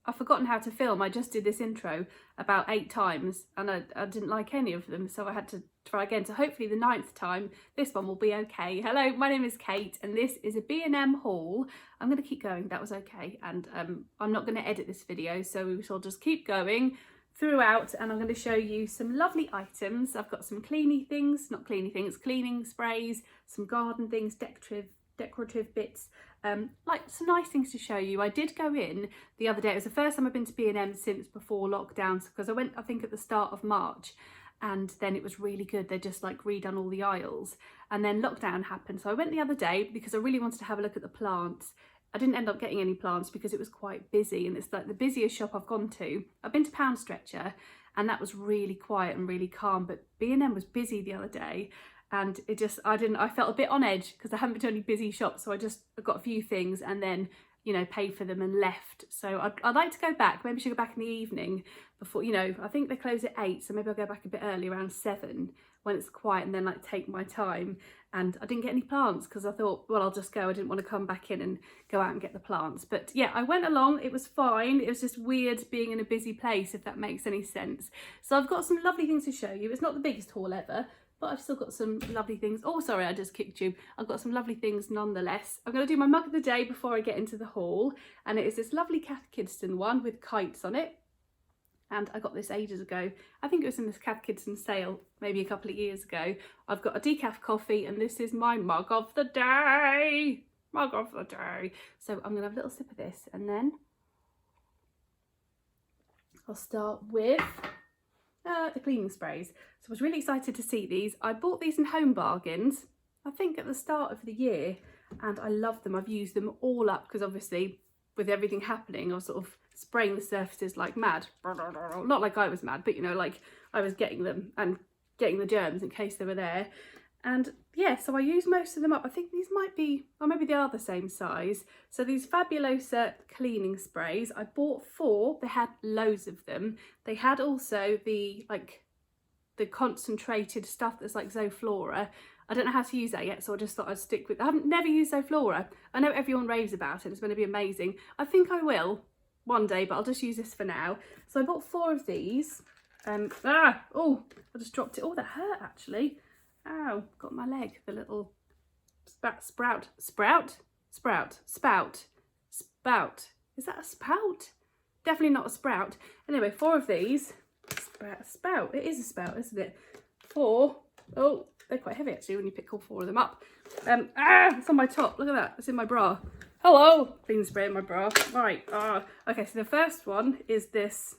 I've forgotten how to film. I just did this intro about 8 times and I didn't like any of them, so I had to try again. So hopefully the 9th time this one will be okay. Hello, my name is Kate and this is a B&M haul. I'm going to keep going, that was okay, and I'm not going to edit this video, so we shall just keep going throughout, and I'm going to show you some lovely items. I've got some cleaning sprays, some garden things, decorative bits, like some nice things to show you. I did go in the other day. It was the first time I've been to B&M since before lockdowns, because I went, I think, at the start of March, and then it was really good. They just like redone all the aisles, and then lockdown happened. So I went the other day because I really wanted to have a look at the plants. I didn't end up getting any plants because it was quite busy, and it's like the busiest shop I've gone to. I've been to Pound Stretcher and that was really quiet and really calm, but B&M was busy the other day. And it just, I felt a bit on edge because I haven't been to any busy shops. So I got a few things and then, you know, paid for them and left. So I'd like to go back. Maybe I should go back in the evening before, you know, I think they close at 8. So maybe I'll go back a bit early, around 7, when it's quiet, and then like take my time. And I didn't get any plants because I thought, well, I'll just go. I didn't want to come back in and go out and get the plants. But yeah, I went along. It was fine. It was just weird being in a busy place, if that makes any sense. So I've got some lovely things to show you. It's not the biggest haul ever, but I've still got some lovely things. Oh, sorry, I just kicked you. I've got some lovely things nonetheless. I'm going to do my mug of the day before I get into the haul. And it is this lovely Cath Kidston one with kites on it. And I got this ages ago. I think it was in this Cath Kidston sale, maybe a couple of years ago. I've got a decaf coffee, and this is my mug of the day. Mug of the day. So I'm going to have a little sip of this, and then I'll start with the cleaning sprays. So I was really excited to see these. I bought these in Home Bargains, I think at the start of the year, and I love them. I've used them all up because obviously with everything happening, I was sort of spraying the surfaces like mad. Not like I was mad, but you know, like I was getting them and getting the germs in case they were there. And yeah, so I used most of them up. I think these might be, or maybe they are the same size. So these Fabulosa cleaning sprays, I bought 4. They had loads of them. They had also the concentrated stuff that's like Zoflora. I don't know how to use that yet, so I just thought I'd stick with. I haven't never used Zoflora. I know everyone raves about it. It's going to be amazing. I think I will one day, but I'll just use this for now. So I bought 4 of these. Oh, I just dropped it. Oh, that hurt actually. Ow, got my leg. The little spout. Is that a spout? Definitely not a sprout. Anyway, 4 of these. Spout. It is a spout, isn't it? 4. Oh, they're quite heavy actually when you pick all 4 of them up. It's on my top. Look at that. It's in my bra. Hello. Clean spray in my bra. Right. Okay, so the first one is this.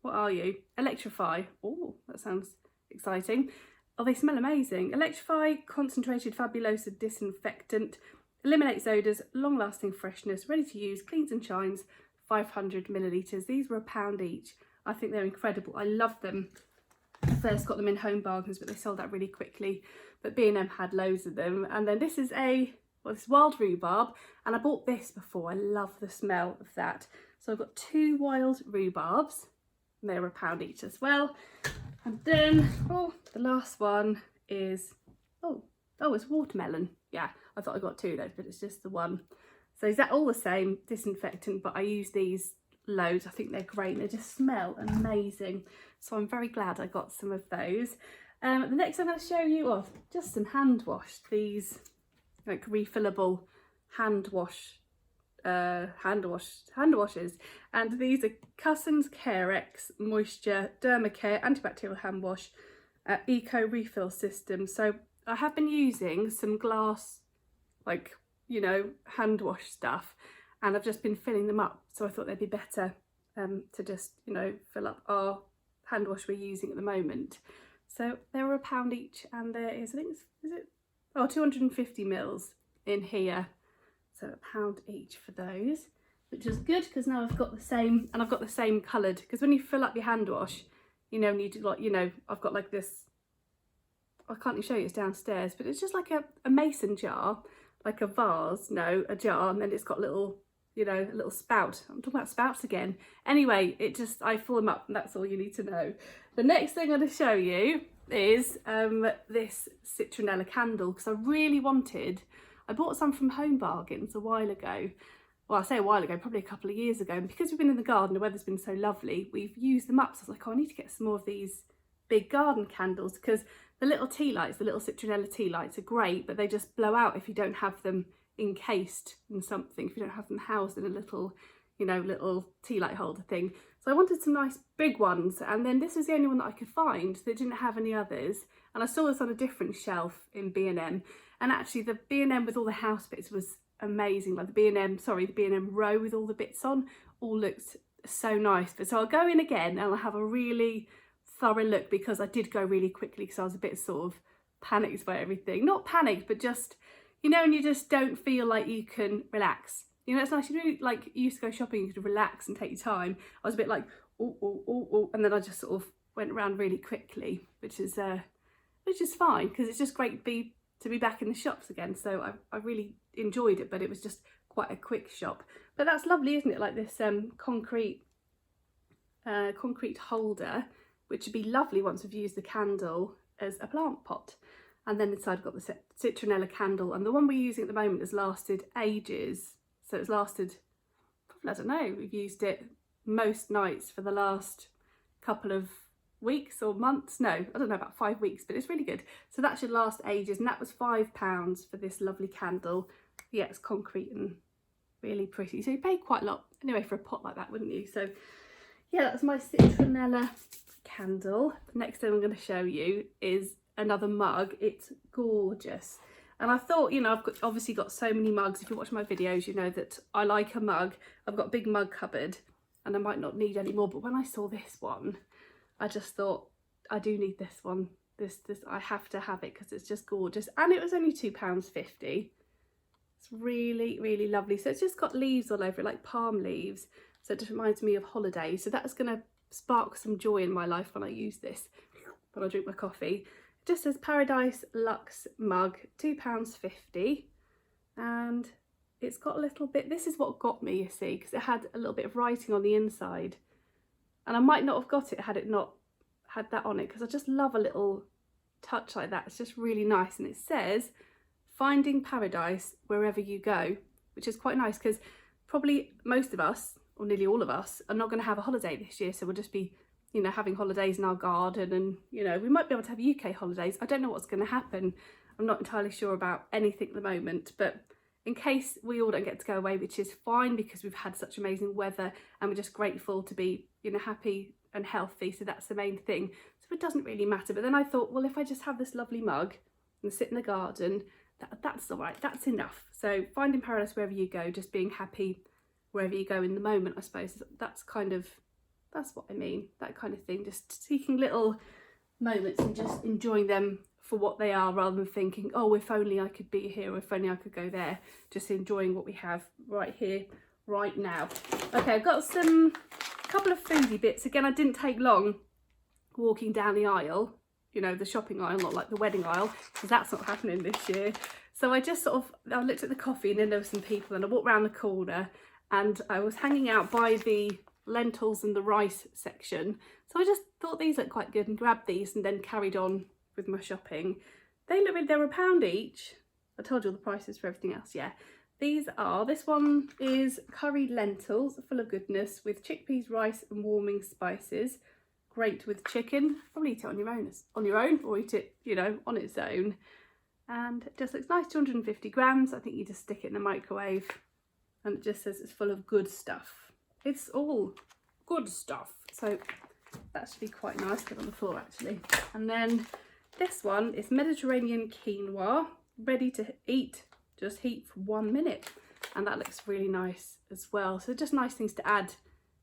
What are you? Electrify. Oh, that sounds exciting. Oh, they smell amazing. Electrify Concentrated Fabulosa Disinfectant. Eliminates odours, long-lasting freshness, ready to use, cleans and shines, 500 millilitres. These were £1 each. I think they're incredible. I love them. I first got them in Home Bargains, but they sold out really quickly. But B&M had loads of them. And then this is this wild rhubarb. And I bought this before. I love the smell of that. So I've got 2 wild rhubarbs. And they're £1 each as well. And then, the last one is, it's watermelon. Yeah, I thought I got 2 of those, but it's just the one. So is that all the same disinfectant, but I use these loads. I think they're great. They just smell amazing. So I'm very glad I got some of those. The next I'm going to show you just some hand wash. These like refillable hand washes, and these are Cussons Carex Moisture Dermacare Antibacterial Hand Wash Eco Refill System. So I have been using some glass, like, you know, hand wash stuff, and I've just been filling them up. So I thought they'd be better to just, you know, fill up our hand wash we're using at the moment. So they were £1 each, and there is, I think, is it? 250 mils in here. So £1 each for those, which is good because now I've got the same, and I've got the same coloured, because when you fill up your hand wash, you know, and you do like, you know, I've got like this, I can't show you, it's downstairs, but it's just like a mason jar, like a vase, no, a jar, and then it's got little, you know, a little spout. I'm talking about spouts again. Anyway, I fill them up, and that's all you need to know. The next thing I'm going to show you is this citronella candle, because I really wanted, I bought some from Home Bargains a while ago. well, I say a while ago, probably a couple of years ago, and because we've been in the garden, the weather's been so lovely, we've used them up. So I was like, oh, I need to get some more of these big garden candles, because the little tea lights, the little citronella tea lights are great, but they just blow out if you don't have them encased in something, if you don't have them housed in a little, you know, little tea light holder thing. So I wanted some nice big ones, and then this was the only one that I could find that didn't have any others. And I saw this on a different shelf in B&M, and actually the B&M with all the house bits was amazing. Like the B&M row with all the bits on all looked so nice. But so I'll go in again and I'll have a really thorough look, because I did go really quickly because I was a bit sort of panicked by everything. Not panicked, but just, you know, and you just don't feel like you can relax. You know, it's nice, you really, like, you used to go shopping, you could relax and take your time. I was a bit like, oh, and then I just sort of went around really quickly, which is fine, because it's just great to be back in the shops again. So I really enjoyed it, but it was just quite a quick shop. But that's lovely, isn't it? Like this concrete holder, which would be lovely once we've used the candle as a plant pot. And then inside I've got the citronella candle, and the one we're using at the moment has lasted ages. So it's lasted, probably, I don't know, we've used it most nights for the last couple of weeks or months. No, I don't know, about 5 weeks, but it's really good. So that should last ages, and that was £5 for this lovely candle. Yeah, it's concrete and really pretty. So you pay quite a lot anyway for a pot like that, wouldn't you? So yeah, that's my citronella candle. The next thing I'm going to show you is another mug. It's gorgeous. And I thought, you know, I've obviously got so many mugs. If you watch my videos, you know that I like a mug. I've got a big mug cupboard and I might not need any more. But when I saw this one, I just thought, I do need this one. This I have to have it because it's just gorgeous. And it was only £2.50. It's really, really lovely. So it's just got leaves all over it, like palm leaves. So it just reminds me of holidays. So that's going to spark some joy in my life when I use this, when I drink my coffee. It just says Paradise Luxe mug, £2.50. And it's got a little bit, this is what got me, you see, because it had a little bit of writing on the inside. And I might not have got it had it not had that on it, because I just love a little touch like that. It's just really nice. And it says, finding paradise wherever you go, which is quite nice, because probably most of us, or nearly all of us, are not going to have a holiday this year. So we'll just be, you know, having holidays in our garden, and, you know, we might be able to have UK holidays. I don't know what's going to happen. I'm not entirely sure about anything at the moment, but in case we all don't get to go away, which is fine because we've had such amazing weather and we're just grateful to be, you know, happy and healthy. So that's the main thing. So it doesn't really matter. But then I thought, well, if I just have this lovely mug and sit in the garden, that's all right. That's enough. So finding paradise wherever you go, just being happy wherever you go in the moment, I suppose. That's what I mean, that kind of thing. Just seeking little moments and just enjoying them for what they are, rather than thinking, oh, if only I could be here, or if only I could go there. Just enjoying what we have right here, right now. Okay, I've got a couple of foodie bits. Again, I didn't take long walking down the aisle, you know, the shopping aisle, not like the wedding aisle, because that's not happening this year. So I just I looked at the coffee, and then there were some people, and I walked around the corner, and I was hanging out by the lentils and the rice section. So I just thought these looked quite good and grabbed these, and then carried on with my shopping. They were £1 each. I told you all the prices for everything else, yeah. This one is curried lentils, full of goodness, with chickpeas, rice and warming spices. Great with chicken. Probably eat it on your own, or eat it, you know, on its own. And it just looks nice, 250 grams. I think you just stick it in the microwave, and it just says it's full of good stuff. It's all good stuff. So that should be quite nice. Get on the floor actually. And then this one is Mediterranean quinoa, ready to eat, just heat for 1 minute. And that looks really nice as well. So just nice things to add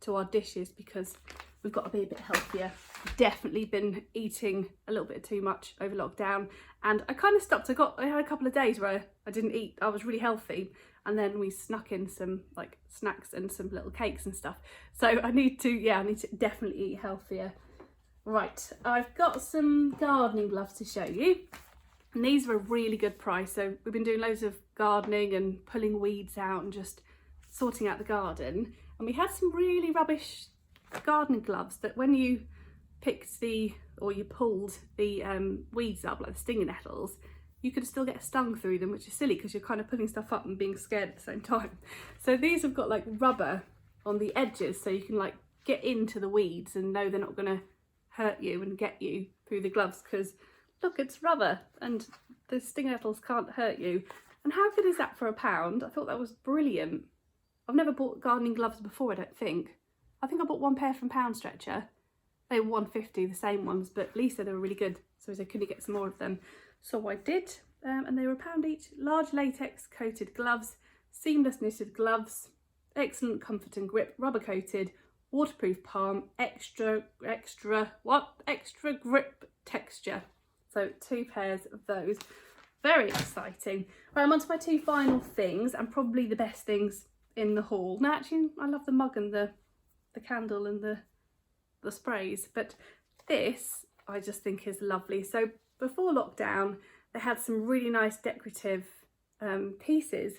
to our dishes, because we've got to be a bit healthier. I've definitely been eating a little bit too much over lockdown, and I kind of stopped. I had a couple of days where I didn't eat. I was really healthy, and then we snuck in some like snacks and some little cakes and stuff. So I need to definitely eat healthier. Right, I've got some gardening gloves to show you, and these are a really good price. So we've been doing loads of gardening and pulling weeds out and just sorting out the garden, and we had some really rubbish gardening gloves that when you pulled the weeds up, like the stinging nettles, you could still get stung through them, which is silly because you're kind of pulling stuff up and being scared at the same time. So these have got like rubber on the edges, so you can like get into the weeds and know they're not going to hurt you and get you through the gloves, because look, it's rubber and the sting nettles can't hurt you. And how good is that for £1? I thought that was brilliant. I've never bought gardening gloves before, I don't think. I think I bought one pair from Pound Stretcher. They were £1.50, the same ones, but Lisa, they were really good, so I said, could you get some more of them? So I did, and they were £1 each. Large latex coated gloves, seamless knitted gloves, excellent comfort and grip, rubber coated, waterproof palm, extra grip texture. So 2 pairs of those. Very exciting. Right, I'm on to my 2 final things, and probably the best things in the haul. Now actually, I love the mug and the candle and the sprays, but this I just think is lovely. So before lockdown they had some really nice decorative pieces.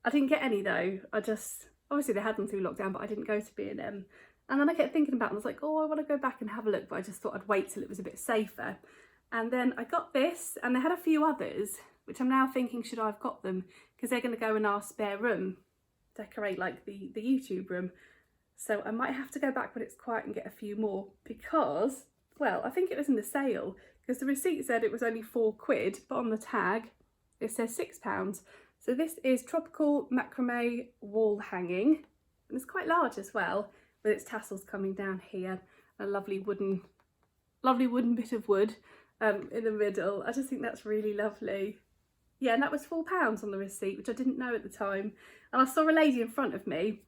I didn't get any though. Obviously they had them through lockdown, but I didn't go to B&M. And then I kept thinking about them. I was like, oh, I want to go back and have a look, but I just thought I'd wait till it was a bit safer. And then I got this, and they had a few others, which I'm now thinking, should I have got them? Because they're going to go in our spare room, decorate like the YouTube room. So I might have to go back when it's quiet and get a few more, because, well, I think it was in the sale, because the receipt said it was only £4, but on the tag it says £6. So this is Tropical Macrame Wall Hanging, and it's quite large as well, with its tassels coming down here, a lovely wooden bit of wood in the middle. I just think that's really lovely. Yeah, and that was £4 on the receipt, which I didn't know at the time. And I saw a lady in front of me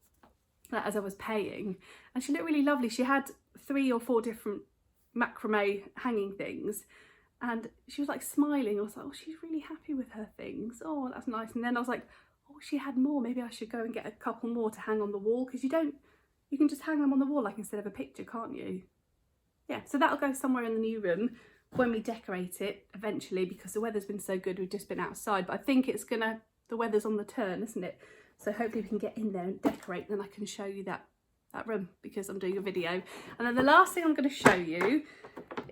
as I was paying, and she looked really lovely. She had 3 or 4 different macrame hanging things, and she was like smiling. I was like, oh, she's really happy with her things. Oh, that's nice. And then I was like, oh, she had more. Maybe I should go and get a couple more to hang on the wall, because you can just hang them on the wall like instead of a picture, can't you? Yeah, so that'll go somewhere in the new room when we decorate it eventually, because the weather's been so good. We've just been outside, but I think the weather's on the turn, isn't it? So hopefully we can get in there and decorate, and then I can show you that room, because I'm doing a video. And then the last thing I'm going to show you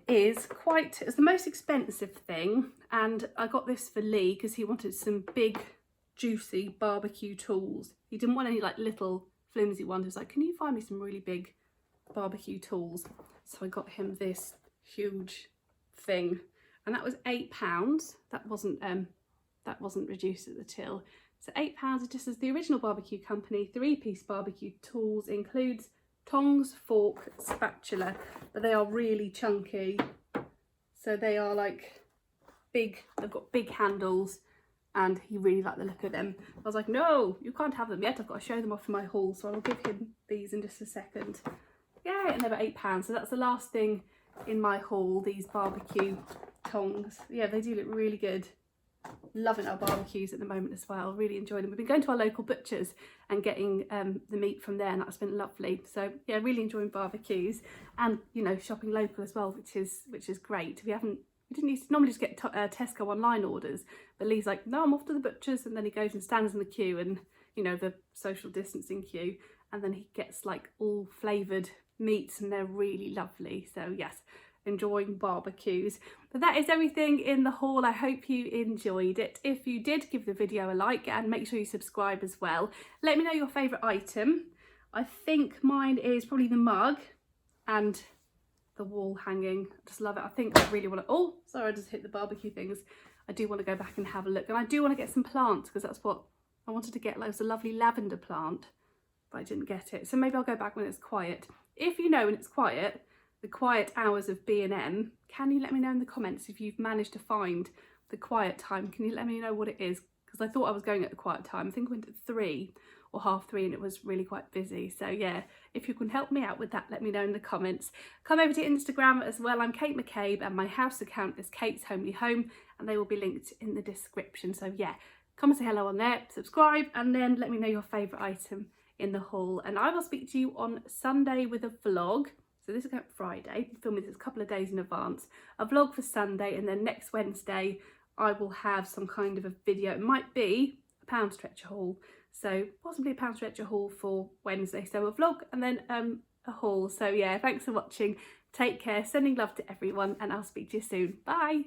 is it's the most expensive thing, and I got this for Lee because he wanted some big juicy barbecue tools. He didn't want any like little flimsy ones. He was like, can you find me some really big barbecue tools? So I got him this huge thing, and that was £8. That wasn't reduced at the till. So £8. This is the original barbecue company 3-piece barbecue tools. Includes tongs, fork, spatula, but they are really chunky. So they are like big. They've got big handles, and he really liked the look of them. I was like, no, you can't have them yet. I've got to show them off in my haul, so I'll give him these in just a second. Yay! And they were £8. So that's the last thing in my haul. These barbecue tongs. Yeah, they do look really good. Loving our barbecues at the moment as well. Really enjoying them. We've been going to our local butchers and getting the meat from there, and that's been lovely. So yeah, really enjoying barbecues, and you know, shopping local as well, which is great. We didn't used to normally just get Tesco online orders, but Lee's like, no, I'm off to the butchers, and then he goes and stands in the queue, and you know, the social distancing queue, and then he gets like all flavoured meats, and they're really lovely. So yes, enjoying barbecues. But that is everything in the haul. I hope you enjoyed it. If you did, give the video a like, and make sure you subscribe as well. Let me know your favourite item. I think mine is probably the mug and the wall hanging. I just love it. I think I really want to, oh sorry, I just hit the barbecue things. I do want to go back and have a look, and I do want to get some plants, because that's what I wanted to get. Like, there's a lovely lavender plant, but I didn't get it. So maybe I'll go back when it's quiet. If you know when it's quiet, the quiet hours of B&M, can you let me know in the comments if you've managed to find the quiet time? Can you let me know what it is? Because I thought I was going at the quiet time. I think I went at 3 or 3:30, and it was really quite busy. So yeah, if you can help me out with that, let me know in the comments. Come over to Instagram as well. I'm Kate McCabe, and my house account is Kate's Homely Home, and they will be linked in the description. So yeah, come and say hello on there, subscribe, and then let me know your favourite item in the haul. And I will speak to you on Sunday with a vlog. So this is going Friday, I'm filming this a couple of days in advance. A vlog for Sunday, and then next Wednesday I will have some kind of a video. It might be a Pound Stretcher haul, so possibly a Pound Stretcher haul for Wednesday. So a vlog and then a haul. So yeah, thanks for watching. Take care, sending love to everyone, and I'll speak to you soon. Bye.